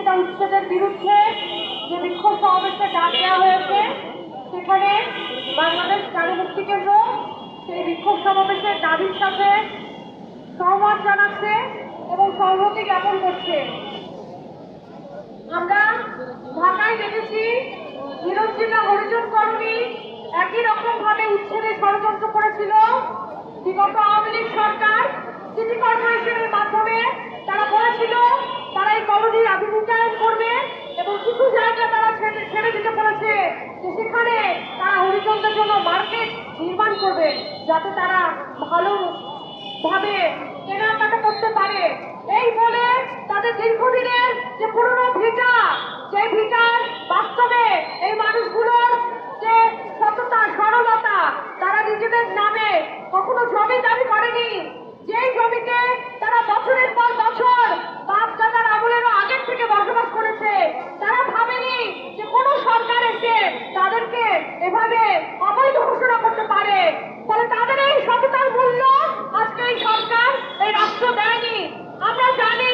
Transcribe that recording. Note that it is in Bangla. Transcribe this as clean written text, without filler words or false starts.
জমিটা উচ্ছেদের বিরুদ্ধে যে বিক্ষোভ সমাবেশে ডাক দেওয়া হয়েছে, সেখানে বাংলাদেশ নারী মুক্তি কেন্দ্র সেই বিক্ষোভ সমাবেশের দাবির সাথে সহমত জানাচ্ছে এবং সংহতি জ্ঞাপন করছে। আমরা ঢাকায় দেখেছি নিরঞ্জিতা হরিজন কলোনি একই রকম ভাবে উচ্ছেদের ষড়যন্ত্র করেছিল বিগত আওয়ামী লীগ সরকার। সিটি কর্পোরেশনের মাধ্যমে তারা বলেছিল তারা এই কলোনির আধুনিকায়ন করবে এবং কিছু জায়গা তারা ছেড়ে দিতে বলেছে যে সেখানে তারা হরিজনদের জন্য মার্কেট নির্মাণ করবে, যাতে তারা ভালো ভাবে কেনাকাটা করতে পারে। এই বলে তাদের দীর্ঘদিনের যে পুরনো ভিটা, যে ভিটার বাস্তবে এই মানুষগুলোর যে সততা সরলতা, তারা নিজেদের নামে কখনো জমি দাবি করেনি। যেই জমিতে তারা বছরের পর বছর বাপ দাদার আমলেরও আগের থেকে বসবাস করেছে, তারা ভাবেনি যে কোনো সরকার এসে তাদেরকে এভাবে অবৈধ ঘোষণা করতে পারে। ফলে তাদের এই সততার মূল্য আজকে এই সরকার, এই রাষ্ট্র দেয়নি। আমরা জানি